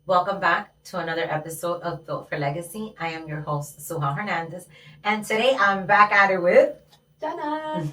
Welcome back to another episode of Built for Legacy. I am your host, Suheyl Hernandez, and today I'm back at it with Jenna.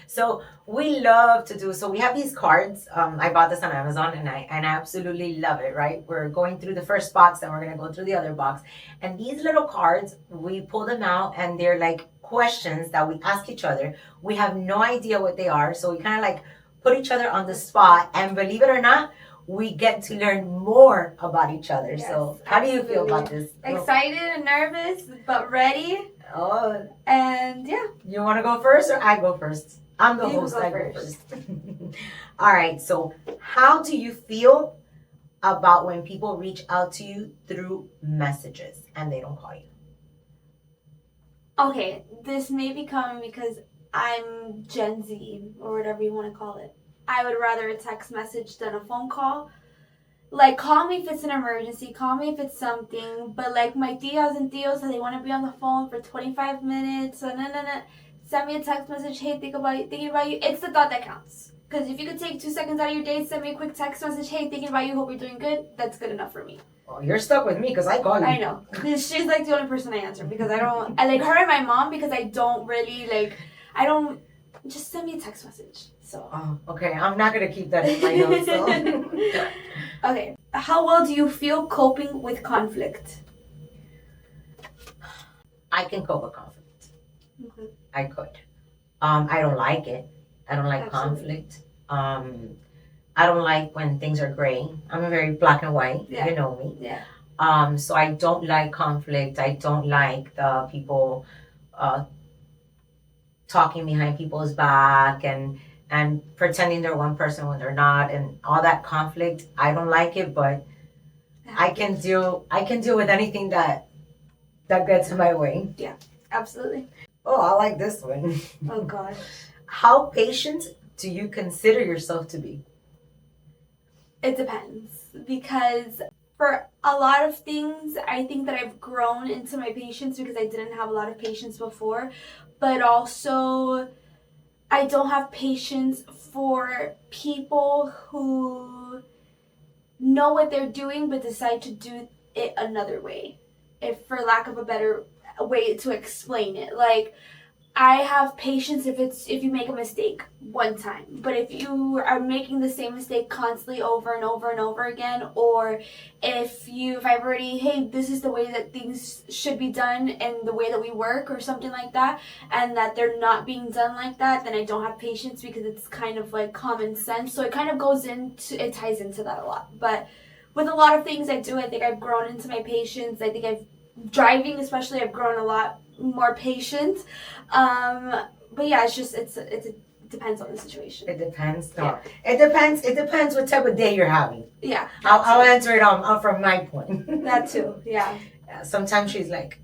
So we love to do. So we have these cards. I bought this on Amazon, and I absolutely love it. Right, we're going through the first box, then we're gonna go through the other box, and these little cards we pull them out, and they're like questions that we ask each other. We have no idea what they are, so we kind of like put each other on the spot, and believe it or not, we get to learn more about each other. Yes, so how do you feel about this? Excited and nervous, but ready. Oh, and yeah. You want to go first or I go first? I'm the host. I go first. All right. So how do you feel about when people reach out to you through messages and they don't call you? Okay, this may be coming because I'm Gen Z or whatever you want to call it. I would rather a text message than a phone call. Like, call me if it's an emergency. Call me if it's something. But, like, my tios and tios, they want to be on the phone for 25 minutes. So, send me a text message. Hey, thinking about you. It's the thought that counts. Because if you could take 2 seconds out of your day, send me a quick text message. Hey, thinking about you. Hope you're doing good. That's good enough for me. Oh, you're stuck with me because I call you. I know. She's, like, the only person I answer. Because I like, her and my mom because I don't really, like, just send me a text message. So. Oh, okay. I'm not going to keep that in my notes. So. Okay. How well do you feel coping with conflict? I can cope with conflict. Okay. I could. I don't like it. I don't like Absolutely. conflict. I don't like when things are gray. I'm a very black and white. Yeah. You know me. Yeah. So I don't like conflict. I don't like the people talking behind people's back and pretending they're one person when they're not, and all that conflict. I don't like it, but I can deal with anything that gets in my way. Yeah, absolutely. Oh, I like this one. Oh gosh. How patient do you consider yourself to be? It depends, because for a lot of things, I think that I've grown into my patience because I didn't have a lot of patience before, but also I don't have patience for people who know what they're doing but decide to do it another way, if for lack of a better way to explain it. Like, I have patience if you make a mistake one time, but if you are making the same mistake constantly over and over and over again, or if I've already, hey, this is the way that things should be done and the way that we work or something like that, and that they're not being done like that, then I don't have patience because it's kind of like common sense. So it kind of it ties into that a lot. But with a lot of things I do, I think I've grown into my patience. I think driving especially, I've grown a lot more patient. But yeah, it depends on the situation. It depends. No, Yeah. It depends what type of day you're having. Yeah. I'll answer it from my point. That too. Yeah. Sometimes she's like,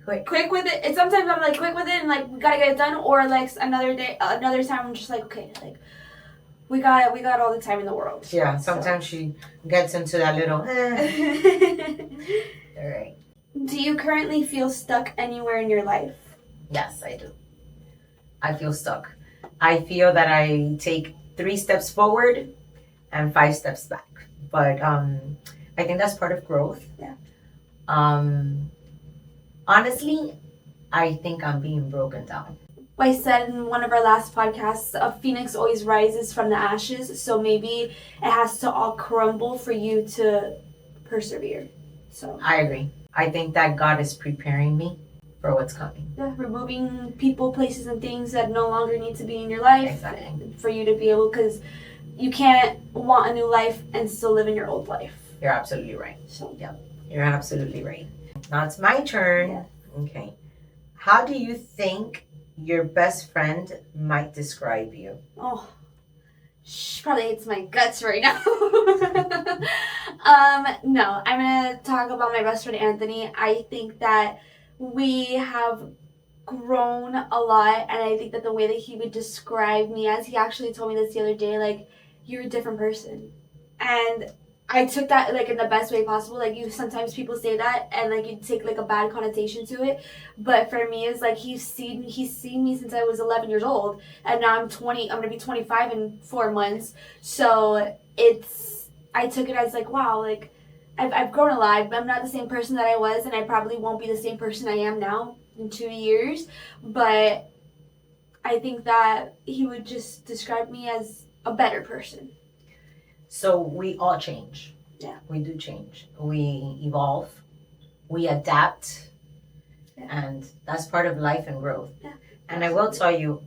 quick with it. And sometimes I'm like quick with it and like we gotta get it done. Or like another time I'm just like, okay, like we got all the time in the world. Yeah. Sometimes she gets into that little. All right. Do you currently feel stuck anywhere in your life? Yes, I do. I feel stuck. I feel that I take 3 steps forward and 5 steps back. But I think that's part of growth. Yeah. Honestly, I think I'm being broken down. I said in one of our last podcasts, a phoenix always rises from the ashes. So maybe it has to all crumble for you to persevere. So I agree. I think that God is preparing me for what's coming. Yeah, removing people, places, and things that no longer need to be in your life. Exactly. For you to be able, because you can't want a new life and still live in your old life. You're absolutely right. So yeah, you're absolutely right. Now it's my turn. Yeah. Okay. How do you think your best friend might describe you? Oh, she probably hates my guts right now. No, I'm gonna talk about my best friend Anthony. I think that we have grown a lot, and I think that the way that he would describe me, as he actually told me this the other day, like, you're a different person. And I took that like in the best way possible. Like, sometimes people say that and like you take like a bad connotation to it, but for me it's like he's seen me since I was 11 years old, and now I'm 20. I'm gonna be 25 in 4 months. So I took it as like, wow, like I've grown a lot. I'm not the same person that I was, and I probably won't be the same person I am now in 2 years. But I think that he would just describe me as a better person. So we all change. Yeah. We do change. We evolve. We adapt. Yeah. And that's part of life and growth. Yeah. And I will tell you,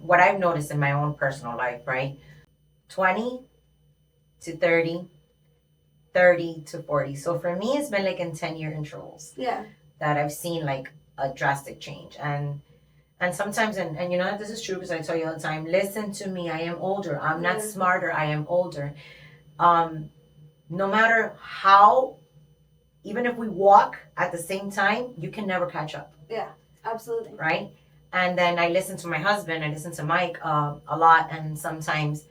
what I've noticed in my own personal life, right? 20 to 30, 30 to 40. So for me, it's been like in 10-year intervals. Yeah. That I've seen like a drastic change. And sometimes, and you know, this is true because I tell you all the time, listen to me, I am older. I'm not smarter, I am older. No matter how, even if we walk at the same time, you can never catch up. Yeah, absolutely. Right? And then I listen to my husband, I listen to Mike a lot, and sometimes,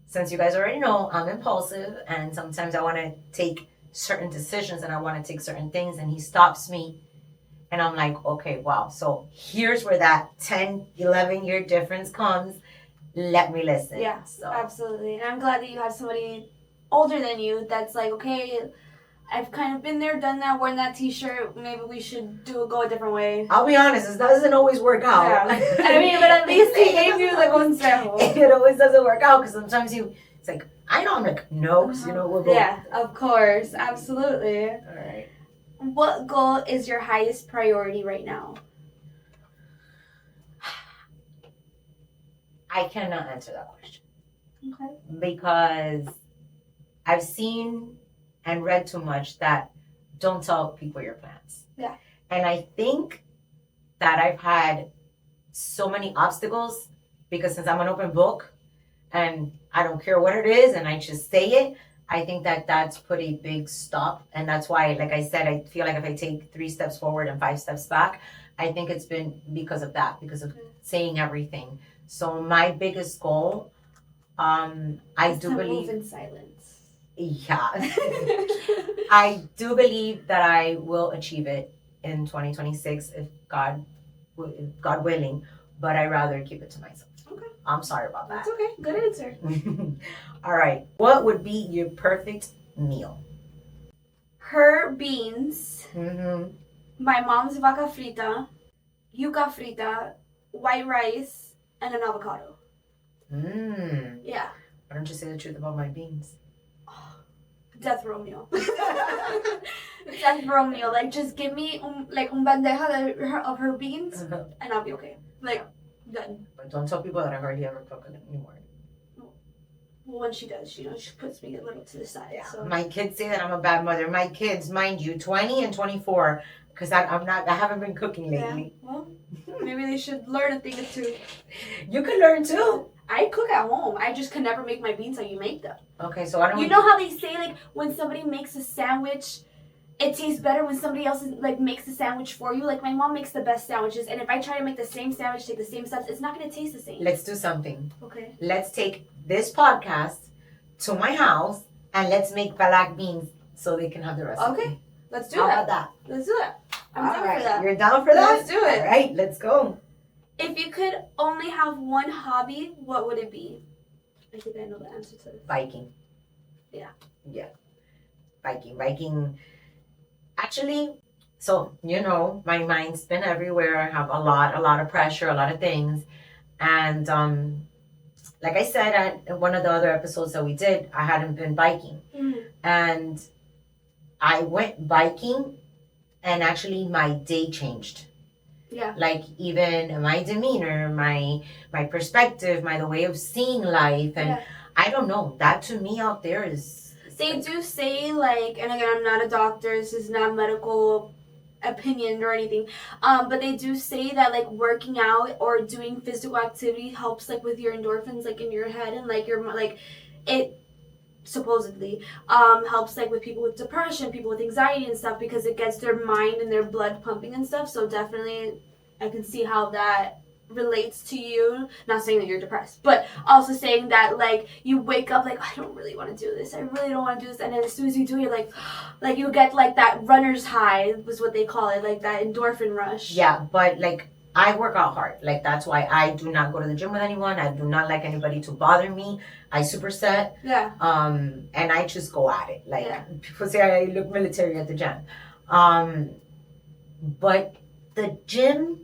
since you guys already know, I'm impulsive, and sometimes I want to take certain decisions and I want to take certain things, and he stops me. And I'm like, okay, wow. So here's where that 10, 11-year difference comes. Let me listen. Yeah, so. Absolutely. And I'm glad that you have somebody older than you that's like, okay, I've kind of been there, done that, worn that t-shirt. Maybe we should go a different way. I'll be honest, it doesn't always work out. Yeah. I mean, but at least he gave you the consejo. It always doesn't work out because sometimes it's like, I know. I'm like, no, because, you know, we'll go. Yeah, of course. Absolutely. All right. What goal is your highest priority right now? I cannot answer that question. Okay. Because I've seen and read too much that don't tell people your plans. Yeah. And I think that I've had so many obstacles because since I'm an open book and I don't care what it is and I just say it, I think that that's put a big stop. And that's why, like I said, I feel like if I take 3 steps forward and 5 steps back, I think it's been because of that, because of saying everything. So my biggest goal, I do believe... move in silence. Yeah. I do believe that I will achieve it in 2026 if God willing, but I'd rather keep it to myself. Okay. I'm sorry about that. That's okay. Good answer. All right. What would be your perfect meal? Her beans, Mm-hmm. my mom's vaca frita, yuca frita, white rice, and an avocado. Yeah. Why don't you say the truth about my beans? Death row meal. Death row meal. Like, just give me un bandeja of her beans, and I'll be okay. Like, done. But don't tell people that I hardly ever cook it anymore. Well, when she does, she puts me a little to the side. Yeah. So. My kids say that I'm a bad mother. My kids, mind you, 20 and 24, because I haven't been cooking lately. Yeah. Well, maybe they should learn a thing or two. You can learn too. I cook at home. I just can never make my beans how you make them. Okay, so I don't. You know how they say, like, when somebody makes a sandwich, it tastes better when somebody else makes the sandwich for you. Like, my mom makes the best sandwiches, and if I try to make the same sandwich, take the same steps, it's not going to taste the same. Let's do something. Okay. Let's take this podcast to my house and let's make black beans so they can have the recipe. Okay. Let's do How that. about that? Let's do that. I'm down for that. You're down for that? Let's do it. All right, let's go. If you could only have one hobby, what would it be? I think I know the answer to this. Biking. Yeah. Yeah. Biking. Actually, so, you know, my mind's been everywhere. I have a lot of pressure, a lot of things. And like I said at one of the other episodes that we did, I hadn't been biking. Mm. And I went biking and actually my day changed. Yeah. Like even my demeanor, my perspective, the way of seeing life. And I don't know, that to me out there is... They do say, like, and again, I'm not a doctor, this is not medical opinion or anything, but they do say that, like, working out or doing physical activity helps, like, with your endorphins, like, in your head, and, like, your, like, it supposedly helps, like, with people with depression, people with anxiety and stuff, because it gets their mind and their blood pumping and stuff. So definitely I can see how that relates to you. Not saying that you're depressed, but also saying that, like, you wake up like, I don't really want to do this, I really don't want to do this, and then as soon as you do it, you're like you get like that runner's high was what they call it, like that endorphin rush. Yeah, but like I work out hard. Like, that's why I do not go to the gym with anyone. I do not like anybody to bother me. I superset. Yeah. And I just go at it. Like, Yeah. people say I look military at the gym. But the gym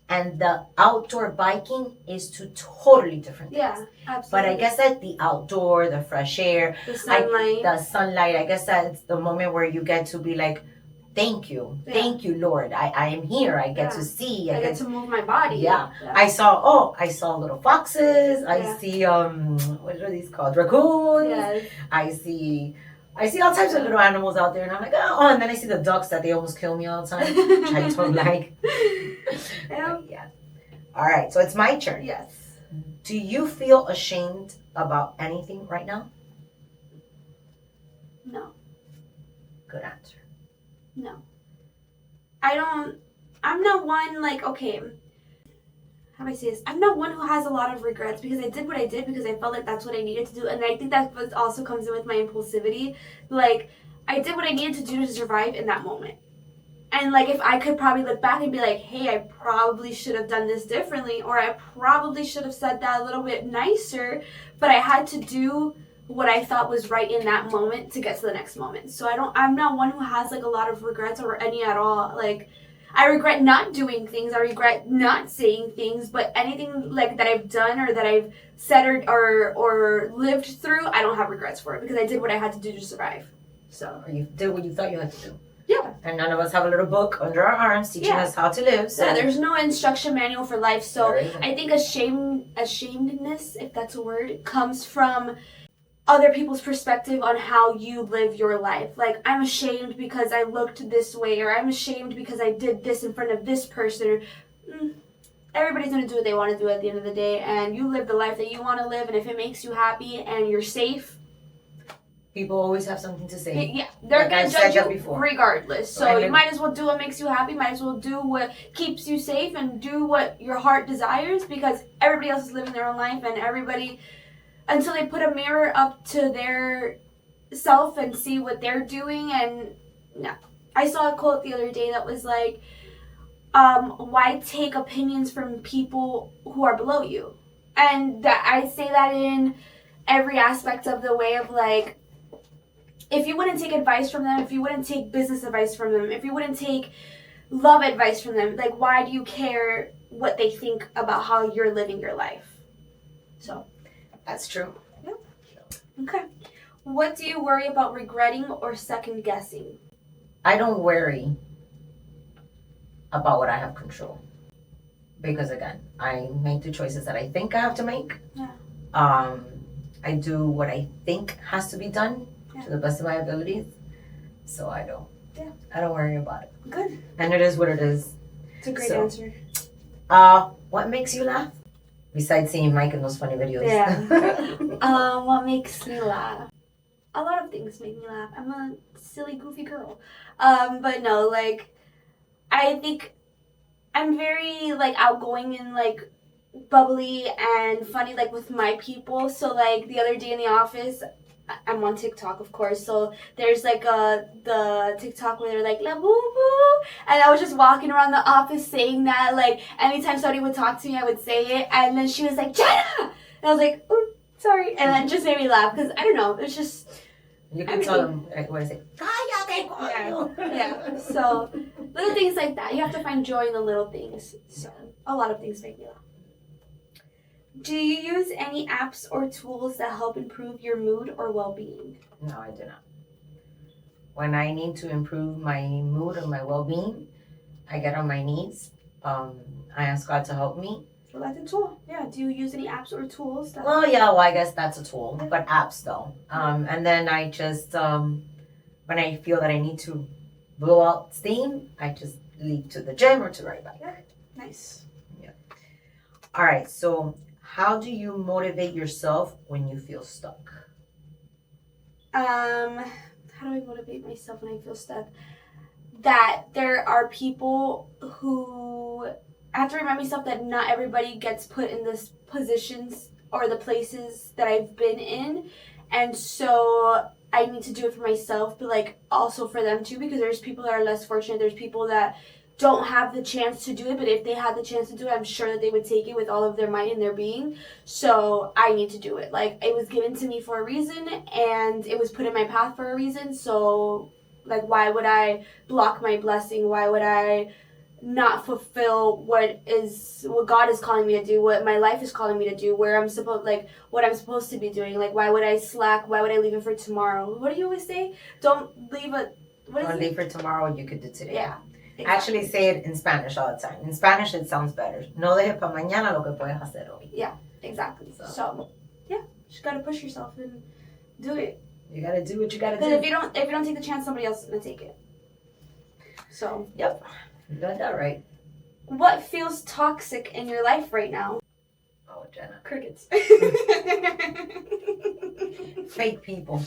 and the outdoor biking is two totally different things. Yeah, absolutely. But I guess that the outdoor, the fresh air, the sunlight. I guess that's the moment where you get to be like, thank you, Lord. I am here. I get to see. I get to move my body. Yeah. I saw little foxes. I see what are these called? Raccoons. Yes. I see all types of little animals out there, and I'm like, oh, and then I see the ducks that they almost kill me all the time, which I don't like. Yeah. All right, so it's my turn. Yes. Do you feel ashamed about anything right now? No. Good answer. No. I'm not one, like, okay, how do I say this? I'm not one who has a lot of regrets because I did what I did because I felt like that's what I needed to do. And I think that also comes in with my impulsivity. Like, I did what I needed to do to survive in that moment. And, like, if I could probably look back and be like, hey, I probably should have done this differently, or I probably should have said that a little bit nicer, but I had to do what I thought was right in that moment to get to the next moment. So I'm not one who has, like, a lot of regrets or any at all. Like, I regret not doing things, I regret not saying things, but anything, like, that I've done or that I've said or lived through, I don't have regrets for it because I did what I had to do to survive. So. Or you did what you thought you had to do. Yeah. And none of us have a little book under our arms teaching us how to live. So. Yeah, there's no instruction manual for life. So I think ashamedness, if that's a word, comes from other people's perspective on how you live your life. Like, I'm ashamed because I looked this way, or I'm ashamed because I did this in front of this person. Everybody's going to do what they want to do at the end of the day, and you live the life that you want to live, and if it makes you happy and you're safe, people always have something to say. Yeah, they're going to judge you regardless. So you might as well do what makes you happy, might as well do what keeps you safe, and do what your heart desires, because everybody else is living their own life, and everybody, until they put a mirror up to their self and see what they're doing. And no. I saw a quote the other day that was like, why take opinions from people who are below you? And that I say that in every aspect of the way of, like, if you wouldn't take advice from them, if you wouldn't take business advice from them, if you wouldn't take love advice from them, like, why do you care what they think about how you're living your life? So, that's true. Yeah. Okay. What do you worry about regretting or second guessing? I don't worry about what I have control. Because, again, I make the choices that I think I have to make. Yeah. I do what I think has to be done. To the best of my abilities. So I don't worry about it. Good. And it is what it is. It's a great answer. What makes you laugh? Besides seeing Mike in those funny videos. Yeah. What makes me laugh? A lot of things make me laugh. I'm a silly, goofy girl. But no, like, I think I'm very, like, outgoing and, like, bubbly and funny, like, with my people. So, like, the other day in the office, I'm on TikTok, of course, so there's, like, the TikTok where they're like, la boo boo, and I was just walking around the office saying that, like, anytime somebody would talk to me, I would say it, and then she was like, Jenna! And I was like, oh, sorry, and then it just made me laugh, because, I don't know, it's just... You can tell them, what is it? Yeah, so, little things like that, you have to find joy in the little things, so, a lot of things make me laugh. Do you use any apps or tools that help improve your mood or well-being? No, I do not. When I need to improve my mood or my well-being, I get on my knees. I ask God to help me. Well, that's a tool. Yeah. Do you use any apps or tools? I guess that's a tool. Yeah. But apps, though. And then I just, when I feel that I need to blow out steam, I just leave to the gym or to ride back. Yeah. Nice. Yeah. All right, so... How do you motivate yourself when you feel stuck? How do I motivate myself when I feel stuck? That there are people who... I have to remind myself that not everybody gets put in the positions or the places that I've been in. And so I need to do it for myself, but, like, also for them too, because there's people that are less fortunate. There's people that don't have the chance to do it, but if they had the chance to do it, I'm sure that they would take it with all of their might and their being. So I need to do it. Like, it was given to me for a reason, and it was put in my path for a reason. So, like, why would I block my blessing? Why would I not fulfill what God is calling me to do, what my life is calling me to do, what I'm supposed to be doing? Like, why would I slack? Why would I leave it for tomorrow? What do you always say? Don't leave for tomorrow what you could do today. Yeah. Exactly. I actually say it in Spanish all the time. In Spanish, it sounds better. No dejes para mañana lo que puedes hacer hoy. Yeah, exactly. So yeah, just gotta push yourself and do it. You gotta do what you gotta do. Because if you don't take the chance, somebody else is gonna take it. So yep, you got that right. What feels toxic in your life right now? Oh, Jenna. Crickets. Fake people.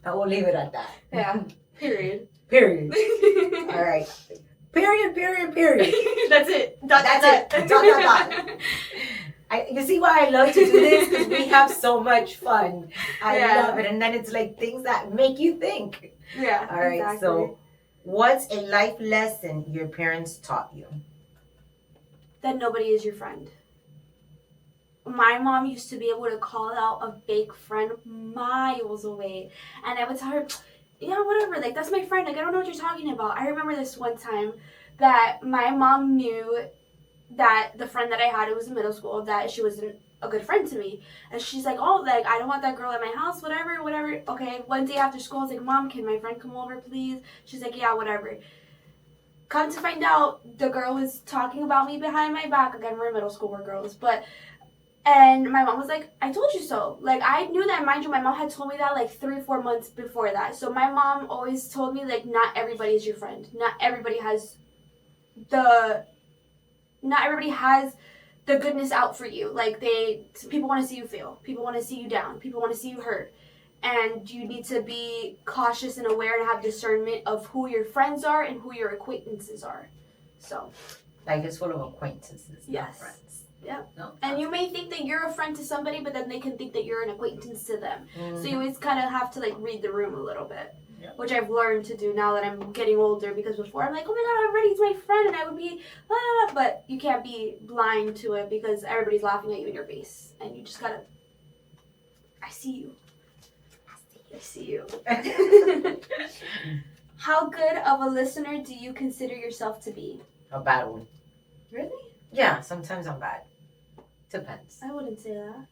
I will leave it at that. Yeah. Period. All right. Period. That's it. That's it. You see why I love to do this? Because we have so much fun. I love it. And then it's like things that make you think. Yeah. All right. Exactly. So, what's a life lesson your parents taught you? That nobody is your friend. My mom used to be able to call out a fake friend miles away. And I would tell her, yeah, whatever, like, that's my friend, like, I don't know what you're talking about. I remember this one time that my mom knew that the friend that I had, it was in middle school, that she wasn't a good friend to me. And she's like, oh, like, I don't want that girl at my house, whatever. Okay, one day after school, I was like, Mom, can my friend come over, please? She's like, yeah, whatever. Come to find out, the girl was talking about me behind my back. Again, we're in middle school, we're girls, and my mom was like, I told you so. Like, I knew that, mind you, my mom had told me that like 3 or 4 months before that. So my mom always told me, like, not everybody is your friend. Not everybody has the goodness out for you. Like, people want to see you fail. People want to see you down. People want to see you hurt. And you need to be cautious and aware and have discernment of who your friends are and who your acquaintances are. So. Like, it's full of acquaintances, yes. Not friends. Yeah. No, and you may think that you're a friend to somebody, but then they can think that you're an acquaintance to them. Mm-hmm. So you always kind of have to, like, read the room a little bit, yep. Which I've learned to do now that I'm getting older, because before I'm like, oh my God, everybody's my friend, and I would be, but you can't be blind to it because everybody's laughing at you in your face, and you just gotta, I see you. How good of a listener do you consider yourself to be? A bad one. Really? Yeah, sometimes I'm bad. Depends. I wouldn't say that.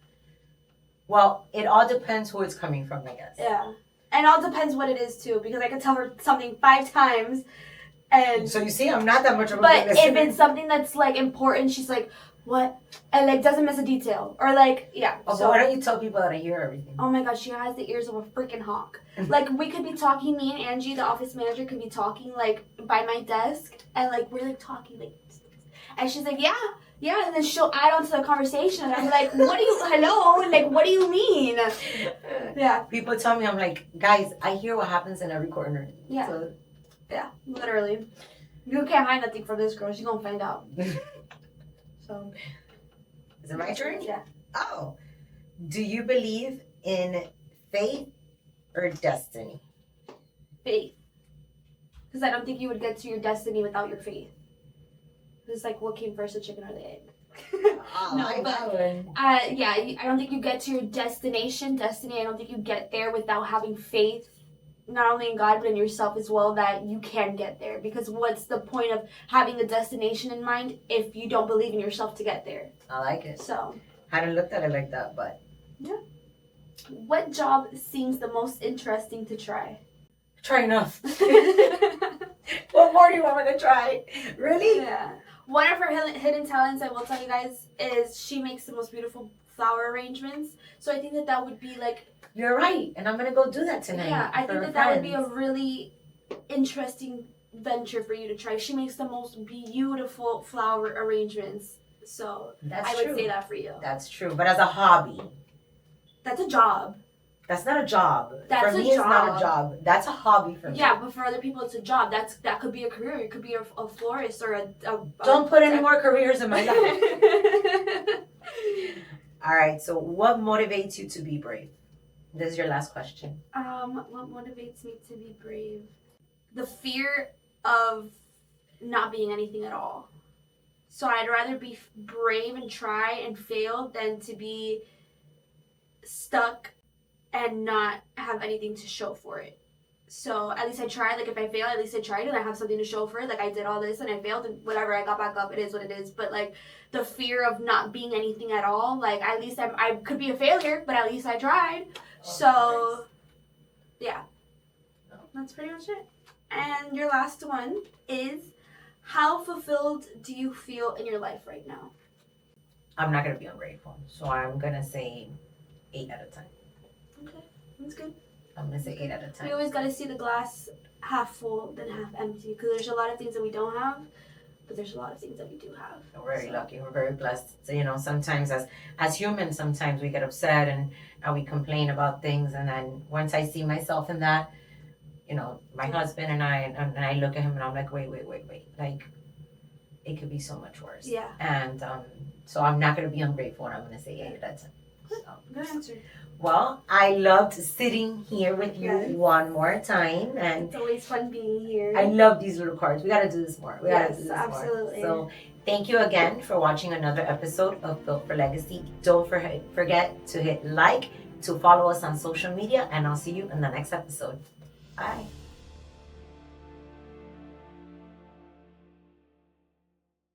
Well, it all depends who it's coming from, I guess. Yeah. And it all depends what it is, too, because I could tell her something 5 times, and... So you see, I'm not that much of a But good listener. if it's something that's, like, important, she's like, what? And, like, doesn't miss a detail. Or, like, yeah. Oh, so, but why don't you tell people that I hear everything? Oh, my God, she has the ears of a freaking hawk. Like, we could be talking, me and Angie, the office manager, could be talking, like, by my desk, and, like, we're, like, talking, like... And she's like, yeah, and then she'll add on to the conversation, and I'm like, hello, like, what do you mean? Yeah. People tell me, I'm like, guys, I hear what happens in every corner. Yeah. So, yeah, literally. You can't hide nothing from this girl, she's gonna find out. So. Is it my turn? Yeah. Oh. Do you believe in fate or destiny? Faith. Because I don't think you would get to your destiny without your faith. It's like, what came first, the chicken or the egg? I don't think you get to your destination. Destiny, I don't think you get there without having faith, not only in God, but in yourself as well, that you can get there. Because what's the point of having a destination in mind if you don't believe in yourself to get there? I like it. So. I hadn't looked at it like that, but. Yeah. What job seems the most interesting to try? Try enough. What more do you want me to try? Really? Yeah. One of her hidden talents, I will tell you guys, is she makes the most beautiful flower arrangements. So I think that would be like... You're right. And I'm going to go do that tonight. Yeah, I think that would be a really interesting venture for you to try. She makes the most beautiful flower arrangements. So I would say that for you. That's true. But as a hobby. That's a job. That's not a job. That's for me, it's not a job. That's a hobby for me. Yeah, but for other people, it's a job. That could be a career. It could be a florist or a Don't put any more careers in my life. All right. So, what motivates you to be brave? This is your last question. What motivates me to be brave? The fear of not being anything at all. So I'd rather be brave and try and fail than to be stuck and not have anything to show for it. So at least I tried. Like if I fail, at least I tried and I have something to show for it. Like I did all this and I failed and whatever, I got back up. It is what it is. But like the fear of not being anything at all, like at least I could be a failure, but at least I tried. So yeah, that's pretty much it. And your last one is, how fulfilled do you feel in your life right now? I'm not going to be ungrateful. So I'm going to say 8 out of 10. Okay, that's good. I'm going to say 8 out of 10. We always got to see the glass half full than half empty, because there's a lot of things that we don't have, but there's a lot of things that we do have. We're very lucky. We're very blessed. So, you know, sometimes as humans, sometimes we get upset and we complain about things. And then once I see myself in that, you know, my husband and I look at him and I'm like, wait. Like, it could be so much worse. Yeah. And so I'm not going to be ungrateful, and I'm going to say 8 out of 10. So. Good answer. Well, I loved sitting here with you Yes. one more time, and It's always fun being here. I love these little cards. We got to do this more. Yes, absolutely. So thank you again for watching another episode of Built for Legacy. Don't forget to hit like, to follow us on social media, and I'll see you in the next episode. Bye.